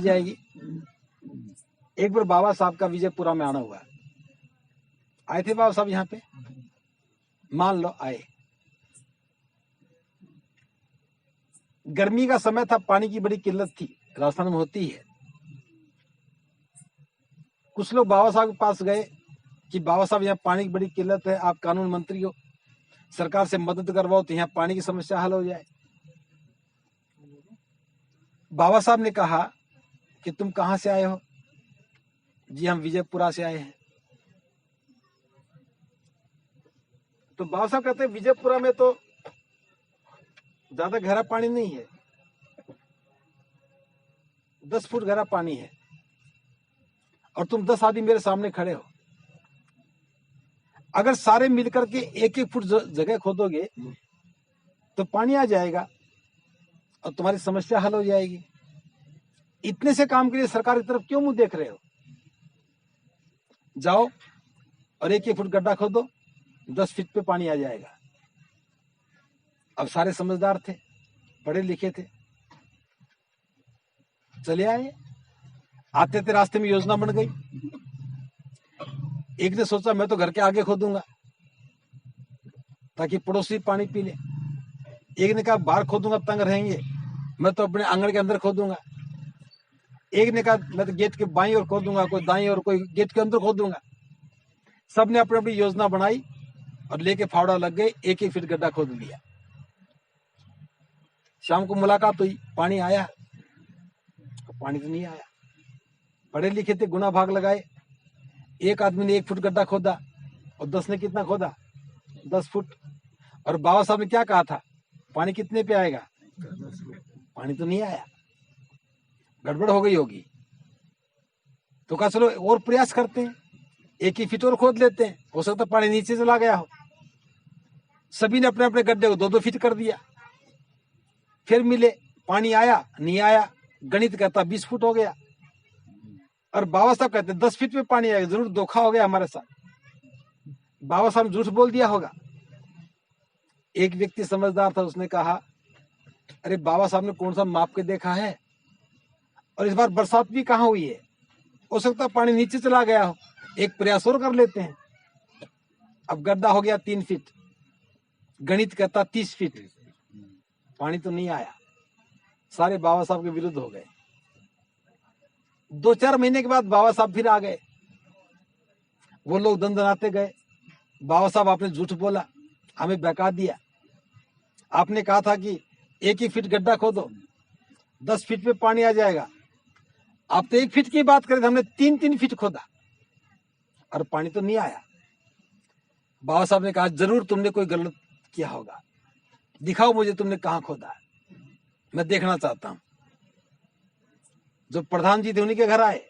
जाएगी। एक बार बाबा साहब का विजयपुरा में आना हुआ, आए थे बाबा साहब यहाँ पे, मान लो आए, गर्मी का समय था, पानी की बड़ी किल्लत थी, राजस्थान में होती है। कुछ लोग बाबा साहब के पास गए कि बाबा साहब यहाँ पानी की बड़ी किल्लत है, आप कानून मंत्री हो, सरकार से मदद करवाओ तो यहाँ पानी की समस्या हल हो जाए। बाबा साहब ने कहा कि तुम कहां से आए हो? जी हम विजयपुरा से आए हैं। तो बाबा साहब कहते हैं विजयपुरा में तो ज्यादा गहरा पानी नहीं है, 10 फुट गहरा पानी है, और तुम 10 आदमी मेरे सामने खड़े हो। अगर सारे मिलकर के 1-1 फुट जगह खोदोगे तो पानी आ जाएगा और तुम्हारी समस्या हल हो जाएगी। इतने से काम के लिए सरकार की तरफ क्यों मुंह देख रहे हो? जाओ और 1-1 फुट गड्ढा खोदो, 10 फीट पे पानी आ जाएगा। अब सारे समझदार थे, पढ़े लिखे थे, चले आए। आते थे रास्ते में योजना बन गई। एक ने सोचा मैं तो घर के आगे खोदूंगा ताकि पड़ोसी पानी पी ले। एक ने कहा बाहर खोदूंगा तंग रहेंगे, मैं तो अपने आंगन के अंदर खोदूंगा। एक ने कहा मैं तो गेट के बाईं ओर खोदूंगा, कोई दाईं ओर, कोई गेट के अंदर खोदूंगा। सबने अपनी अपनी योजना बनाई और लेके फावड़ा लग गए, 1-1 फीट गड्ढा खोद लिया। शाम को मुलाकात हुई, पानी आया? पानी तो नहीं आया। पढ़े लिखे थे, गुना भाग लगाए। एक आदमी ने 1 फुट गड्ढा खोदा और 10 ने कितना खोदा? 10 फुट। और बाबा साहब ने क्या कहा था, पानी कितने पे आएगा? पानी तो नहीं आया, गड़बड़ हो गई होगी। तो कहा चलो और प्रयास करते हैं, 1-1 फीट और खोद लेते हैं, हो सकता पानी नीचे चला गया हो। सभी ने अपने अपने गड्ढे को 2-2 फीट कर दिया। फिर मिले, पानी आया नहीं आया, गणित कहता 20 फुट हो गया। और बाबा साहब कहते 10 फीट में पानी आएगा। जरूर धोखा हो गया हमारे साथ, बाबा साहब ने झूठ बोल दिया होगा। एक व्यक्ति समझदार था, उसने कहा अरे बाबा साहब ने कौन सा माप के देखा है, और इस बार बरसात भी कहाँ हुई है, हो सकता पानी नीचे चला गया हो, एक प्रयास और कर लेते हैं। अब गड्ढा हो गया 3 फीट, गणित कहता 30 फीट, पानी तो नहीं आया। सारे बाबा साहब के विरुद्ध हो गए। 2-4 महीने के बाद बाबा साहब फिर आ गए। वो लोग दंदनाते गए, बाबा साहब आपने झूठ बोला, हमें बहका दिया। आपने कहा था कि 1-1 फीट गड्ढा खोदो, 10 फीट पे पानी आ जाएगा। आप तो 1 फीट की बात करें, हमने 3-3 फीट खोदा और पानी तो नहीं आया। बाबा साहब ने कहा जरूर तुमने कोई गलत किया होगा, दिखाओ मुझे तुमने कहां खोदा है, मैं देखना चाहता हूं। जो प्रधान जी थे उन्हीं के घर आए,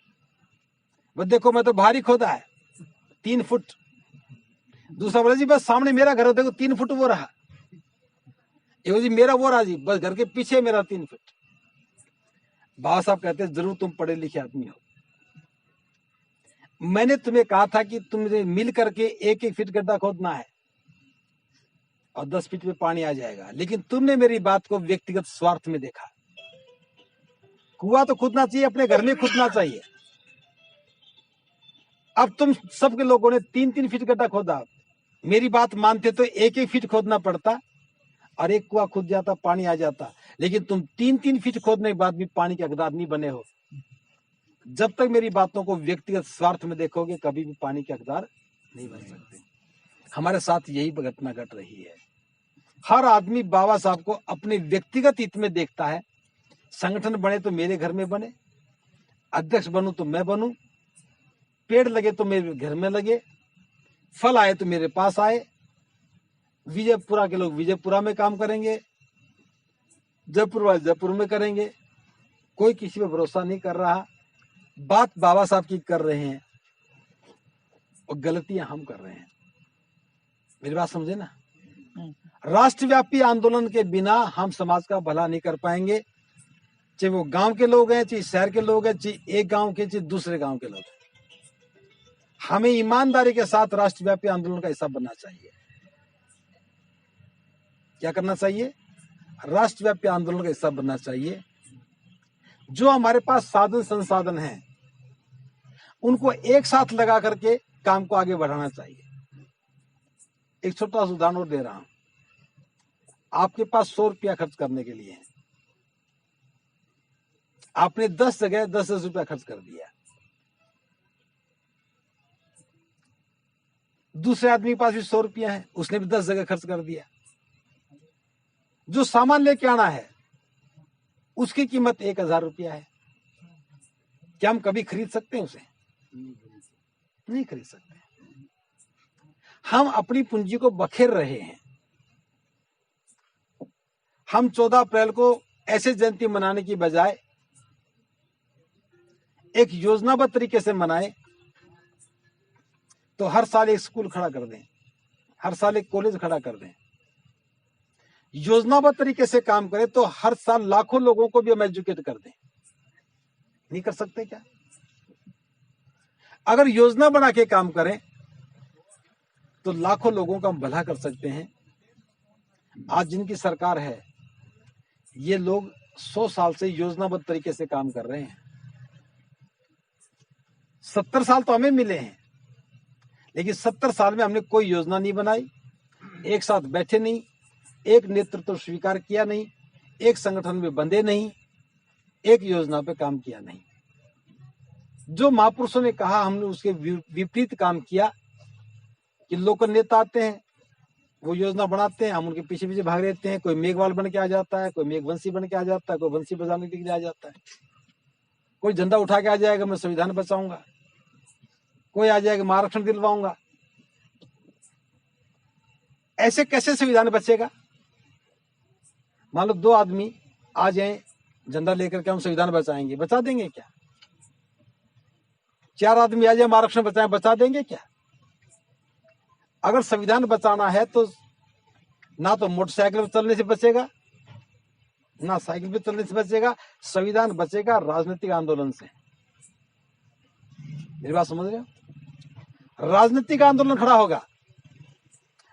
वो देखो मैं तो भारी खोदा है 3 फुट। दूसरा बोला जी बस सामने मेरा घर हो, देखो 3 फुट वो रहा। ये जी मेरा वो रहा जी, बस घर के पीछे मेरा 3 फुट। बाबा साहब कहते जरूर तुम पढ़े लिखे आदमी हो, मैंने तुम्हें कहा था कि तुमने मिल करके 1-1 फीट गड्ढा खोदना है और 10 फीट में पानी आ जाएगा, लेकिन तुमने मेरी बात को व्यक्तिगत स्वार्थ में देखा। कुआं तो खुदना चाहिए, अपने घर में खुदना चाहिए। अब तुम सबके लोगों ने 3-3 फीट गड्ढा खोदा, मेरी बात मानते तो 1-1 फीट खोदना पड़ता और एक कुआं खुद जाता, पानी आ जाता। लेकिन तुम 3-3 फीट खोदने के बाद भी पानी के हकदार नहीं बने हो। जब तक मेरी बातों को व्यक्तिगत स्वार्थ में देखोगे, कभी भी पानी के हकदार नहीं बन सकते। हमारे साथ यही घटना घट रही है। हर आदमी बाबा साहब को अपने व्यक्तिगत हित में देखता है। संगठन बने तो मेरे घर में बने, अध्यक्ष बनूं तो मैं बनूं, पेड़ लगे तो मेरे घर में लगे, फल आए तो मेरे पास आए। विजयपुरा के लोग विजयपुरा में काम करेंगे, जयपुर वाले जयपुर में करेंगे। कोई किसी पे भरोसा नहीं कर रहा। बात बाबा साहब की कर रहे हैं और गलतियां हम कर रहे हैं। मेरी बात समझे ना? राष्ट्रव्यापी आंदोलन के बिना हम समाज का भला नहीं कर पाएंगे, चाहे वो गांव के लोग हैं, चाहे शहर के लोग हैं, चाहे एक गांव के, चाहे दूसरे गांव के लोग हैं। हमें ईमानदारी के साथ राष्ट्रव्यापी आंदोलन का हिस्सा बनना चाहिए। क्या करना चाहिए? राष्ट्रव्यापी आंदोलन का हिस्सा बनना चाहिए। जो हमारे पास साधन संसाधन हैं उनको एक साथ लगा करके काम को आगे बढ़ाना चाहिए। एक छोटा सा उदाहरण दे रहा हूं। आपके पास 100 रुपया खर्च करने के लिए है, आपने 10 जगह 10-10 रुपया खर्च कर दिया। दूसरे आदमी के पास भी 100 रुपया है, उसने भी 10 जगह खर्च कर दिया। जो सामान लेके आना है उसकी कीमत 1000 रुपया है। क्या हम कभी खरीद सकते हैं उसे? नहीं खरीद सकते। हम अपनी पूंजी को बखेर रहे हैं। हम 14 अप्रैल को ऐसे जयंती मनाने की बजाय एक योजनाबद्ध तरीके से मनाए तो हर साल एक स्कूल खड़ा कर दें, हर साल एक कॉलेज खड़ा कर दें। योजनाबद्ध तरीके से काम करें तो हर साल लाखों लोगों को भी हम एजुकेट कर दें। नहीं कर सकते क्या? अगर योजना बना के काम करें तो लाखों लोगों का हम भला कर सकते हैं। आज जिनकी सरकार है ये लोग 100 साल से योजनाबद्ध तरीके से काम कर रहे हैं। 70 साल तो हमें मिले हैं, लेकिन 70 साल में हमने कोई योजना नहीं बनाई, एक साथ बैठे नहीं, एक नेतृत्व स्वीकार किया नहीं, एक संगठन में बंधे नहीं, एक योजना पे काम किया नहीं। जो महापुरुषों ने कहा हमने उसके विपरीत काम किया कि लोकल नेता आते हैं, वो योजना बनाते हैं, हम उनके पीछे पीछे भाग रहते हैं। कोई मेघवाल बन के आ जाता है, कोई मेघवंशी बन के आ जाता है, कोई वंशी बजाने के लिए आ जाता है, कोई झंडा उठा के आ जाएगा मैं संविधान बचाऊंगा, कोई आ जाएगा मैं आरक्षण दिलवाऊंगा। ऐसे कैसे संविधान बचेगा? मान लो 2 आदमी आ जाए झंडा लेकर के हम संविधान बचाएंगे, बचा देंगे क्या? 4 आदमी आ जाए हम आरक्षण बचाएं, बचा देंगे क्या? अगर संविधान बचाना है तो ना तो मोटरसाइकिल पर चलने से बचेगा, ना साइकिल पे चलने से बचेगा। संविधान बचेगा राजनीतिक आंदोलन से। मेरी बात समझ रहे हो? राजनीतिक आंदोलन खड़ा होगा,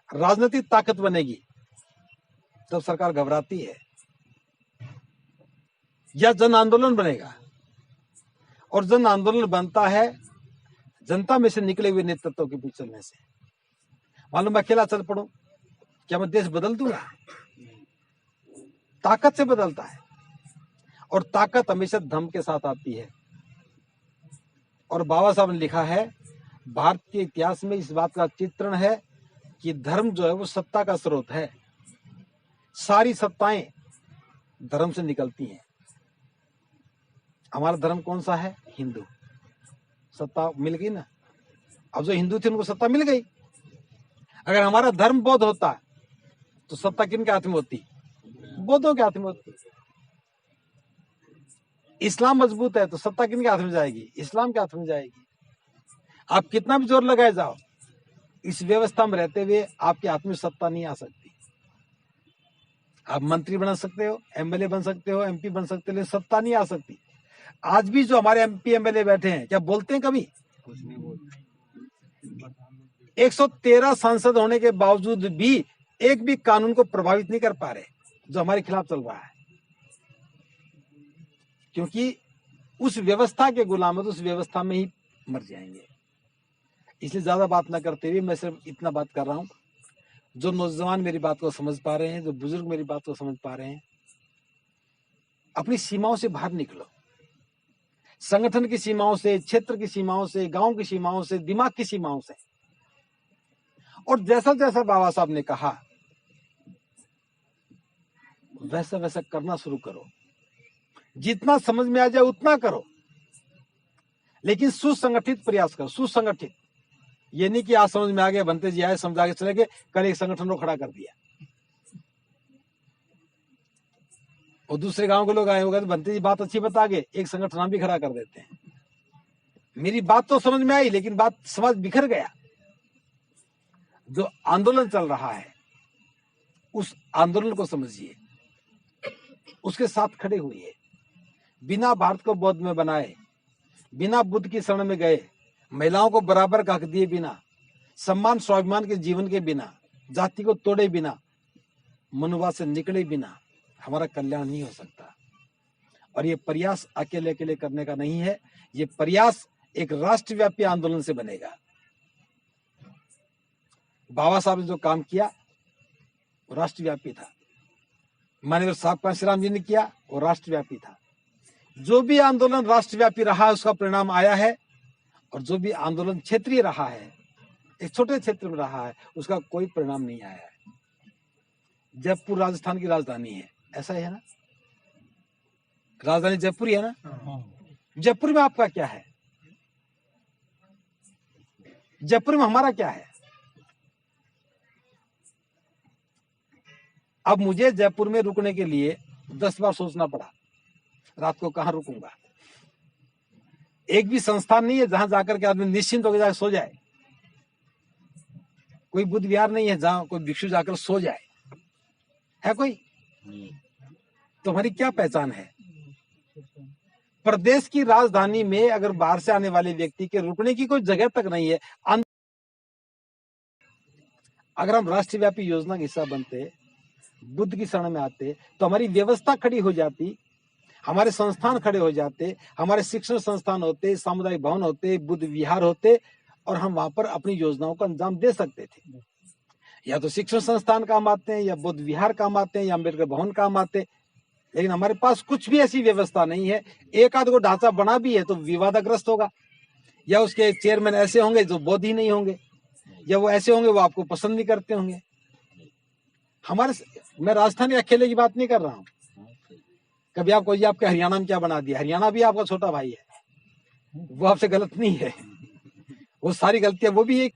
राजनीतिक ताकत बनेगी, तब सरकार घबराती है। या जन आंदोलन बनेगा, और जन आंदोलन बनता है जनता में से निकले हुए नेतृत्व के पीछे चलने से। मालूम मैं अकेला चल पड़ूं, क्या मैं देश बदल दूंगा? ताकत से बदलता है, और ताकत हमेशा धर्म के साथ आती है। और बाबा साहब ने लिखा है, भारत के इतिहास में इस बात का चित्रण है कि धर्म जो है वो सत्ता का स्रोत है। सारी सत्ताएं धर्म से निकलती हैं। हमारा धर्म कौन सा है? हिंदू। सत्ता मिल गई ना। अब जो हिंदू थे उनको सत्ता मिल गई। अगर हमारा धर्म बौद्ध होता तो सत्ता किनके हाथ में होती? बौद्धों के हाथ में होती। इस्लाम मजबूत है तो सत्ता किनके हाथ में जाएगी? इस्लाम के हाथ में जाएगी। आप कितना भी जोर लगाए जाओ, इस व्यवस्था में रहते हुए आपके हाथ में सत्ता नहीं आ सकती। आप मंत्री बन सकते हो, एमएलए बन सकते हो, एमपी बन सकते हो, लेकिन सत्ता नहीं आ सकती। आज भी जो हमारे एमपी एमएलए बैठे हैं, क्या बोलते हैं कभी? 113 सांसद होने के बावजूद भी एक भी कानून को प्रभावित नहीं कर पा रहे जो हमारे खिलाफ चल रहा है। क्योंकि उस व्यवस्था के गुलाम है तो उस व्यवस्था में ही मर जाएंगे। इसलिए ज्यादा बात ना करते हुए मैं सिर्फ इतना बात कर रहा हूं, जो नौजवान मेरी बात को समझ पा रहे हैं, जो बुजुर्ग मेरी बात को समझ पा रहे हैं, अपनी सीमाओं से बाहर निकलो। संगठन की सीमाओं से, क्षेत्र की सीमाओं से, गांव की सीमाओं से, दिमाग की सीमाओं से। और जैसा जैसा बाबा साहब ने कहा वैसा वैसा करना शुरू करो। जितना समझ में आ जाए उतना करो, लेकिन सुसंगठित प्रयास करो। सुसंगठित ये नहीं कि आज समझ में आ गया, बनते जी आए, समझा के चले गए, कल एक संगठन को खड़ा कर दिया और दूसरे गांव के लोग आए होगा तो बनते जी बात अच्छी बता गए, एक संगठन हम भी खड़ा कर देते हैं। मेरी बात तो समझ में आई, लेकिन बात समझ बिखर गया। जो आंदोलन चल रहा है उस आंदोलन को समझिए, उसके साथ खड़े हुए, बिना भारत को बौद्ध में बनाए, बिना बुद्ध की शरण में गए, महिलाओं को बराबर का हक दिए बिना, सम्मान स्वाभिमान के जीवन के बिना, जाति को तोड़े बिना, मनुवाद से निकले बिना हमारा कल्याण नहीं हो सकता। और ये प्रयास अकेले अकेले करने का नहीं है, ये प्रयास एक राष्ट्रव्यापी आंदोलन से बनेगा। बाबा साहब ने जो काम किया वो राष्ट्रव्यापी था, माननीय साहब कांशीराम जी ने किया वो राष्ट्रव्यापी था। जो भी आंदोलन राष्ट्रव्यापी रहा है उसका परिणाम आया है, और जो भी आंदोलन क्षेत्रीय रहा है, एक छोटे क्षेत्र में रहा है, उसका कोई परिणाम नहीं आया है। जयपुर राजस्थान की राजधानी है, ऐसा ही है ना, राजधानी जयपुर ही है ना। जयपुर में आपका क्या है? जयपुर में हमारा क्या है? अब मुझे जयपुर में रुकने के लिए 10 बार सोचना पड़ा, रात को कहां रुकूंगा। एक भी संस्थान नहीं है जहां जाकर के आदमी निश्चिंत होकर जाकर सो जाए। कोई बुद्ध विहार नहीं है जहां कोई भिक्षु जाकर सो जाए, है कोई? तुम्हारी क्या पहचान है? प्रदेश की राजधानी में अगर बाहर से आने वाले व्यक्ति के रुकने की कोई जगह तक नहीं है, अगर हम राष्ट्रव्यापी योजना का हिस्सा बनते, बुद्ध की शरण में आते, तो हमारी व्यवस्था खड़ी हो जाती, हमारे संस्थान खड़े हो जाते, हमारे शिक्षण संस्थान होते, सामुदायिक भवन होते, बुद्ध विहार होते, और हम वहां पर अपनी योजनाओं का अंजाम दे सकते थे। या तो शिक्षण संस्थान काम आते हैं, या बुद्ध विहार काम आते हैं, या अम्बेडकर भवन काम आते, लेकिन हमारे पास कुछ भी ऐसी व्यवस्था नहीं है। एक आध को ढांचा बना भी है तो विवादग्रस्त होगा, या उसके चेयरमैन ऐसे होंगे जो बौद्ध ही नहीं होंगे, या वो ऐसे होंगे वो आपको पसंद नहीं करते होंगे। मैं राजस्थान के अकेले की बात नहीं कर रहा हूँ। कभी आपको आपके हरियाणा में क्या बना दिया, हरियाणा भी आपका छोटा भाई है, वो आपसे गलत नहीं है, वो सारी गलतियां वो भी एक।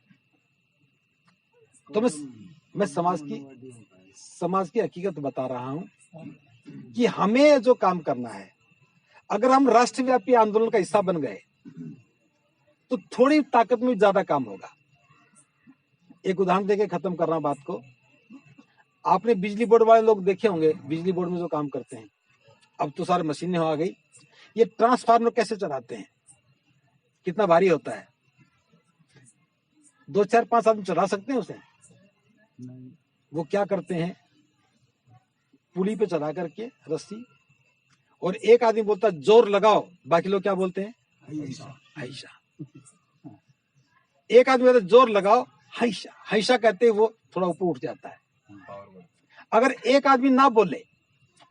तो मैं समाज की हकीकत बता रहा हूं कि हमें जो काम करना है, अगर हम राष्ट्रव्यापी आंदोलन का हिस्सा बन गए तो थोड़ी ताकत में ज्यादा काम होगा। एक उदाहरण देके खत्म कर रहा हूं बात को। आपने बिजली बोर्ड वाले लोग देखे होंगे, बिजली बोर्ड में जो काम करते हैं, अब तो सारे मशीनें आ गई। ये ट्रांसफार्मर कैसे चलाते हैं, कितना भारी होता है? 2 4 5 आदमी चला सकते हैं उसे? वो क्या करते हैं, पुली पे चला करके रस्सी, और एक आदमी बोलता है जोर लगाओ, बाकी लोग क्या बोलते हैं? हैशा। एक आदमी बोलता है जोर लगाओ, हैशा हैशा कहते वो थोड़ा ऊपर उठ जाता है। अगर एक आदमी ना बोले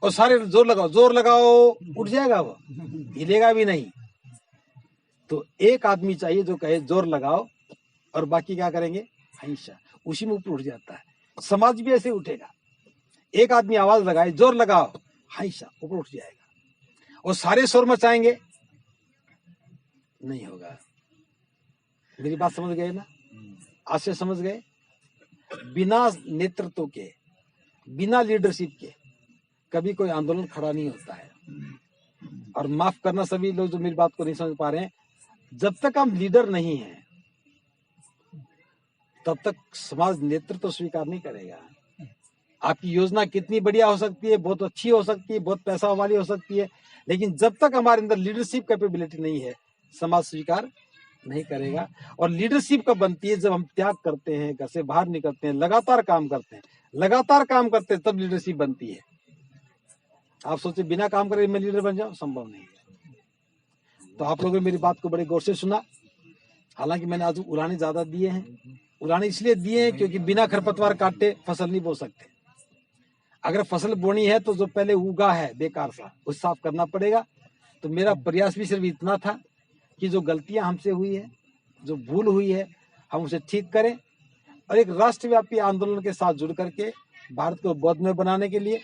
और सारे जोर लगाओ उठ जाएगा, वो हिलेगा भी नहीं। तो एक आदमी चाहिए जो कहे जोर लगाओ, और बाकी क्या करेंगे? हैशा, उसी में ऊपर उठ जाता है। समाज भी ऐसे उठेगा, एक आदमी आवाज लगाए जोर लगाओ, हैशा, ऊपर उठ जाएगा, और सारे शोर मचाएंगे, नहीं होगा। मेरी बात समझ गए ना? आज से समझ गए? बिना नेतृत्व के, बिना लीडरशिप के कभी कोई आंदोलन खड़ा नहीं होता है। और माफ करना सभी लोग जो मेरी बात को नहीं समझ पा रहे हैं, जब तक हम लीडर नहीं हैं तब तक समाज नेतृत्व स्वीकार नहीं करेगा। आपकी योजना कितनी बढ़िया हो सकती है, बहुत अच्छी हो सकती है, बहुत पैसा वाली हो सकती है, लेकिन जब तक हमारे अंदर लीडरशिप कैपेबिलिटी नहीं है, समाज स्वीकार नहीं करेगा। और लीडरशिप कब बनती है? जब हम त्याग करते हैं, घर से बाहर निकलते हैं, लगातार काम करते हैं, तब लीडरशिप बनती है। आप सोचे बिना काम करे मैं लीडर बन जाऊं, संभव नहीं है। तो आप लोगों ने मेरी बात को बड़े गौर से सुना। हालांकि मैंने आज उड़ाने ज्यादा दिए हैं, उड़ाने इसलिए दिए हैं क्योंकि बिना खरपतवार काटे फसल नहीं बो सकते। अगर फसल बोनी है तो जो पहले उगा है बेकार सा, उसे साफ करना पड़ेगा। तो मेरा प्रयास भी सिर्फ इतना था कि जो गलतियां हमसे हुई है, जो भूल हुई है, हम उसे ठीक करें, और एक राष्ट्रव्यापी आंदोलन के साथ जुड़ करके भारत को बौद्धमय बनाने के लिए,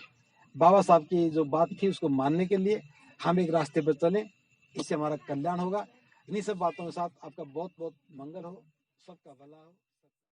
बाबा साहब की जो बात थी उसको मानने के लिए हम एक रास्ते पर चलें। इससे हमारा कल्याण होगा। इन्हीं सब बातों के साथ आपका बहुत बहुत मंगल हो, सबका भला हो।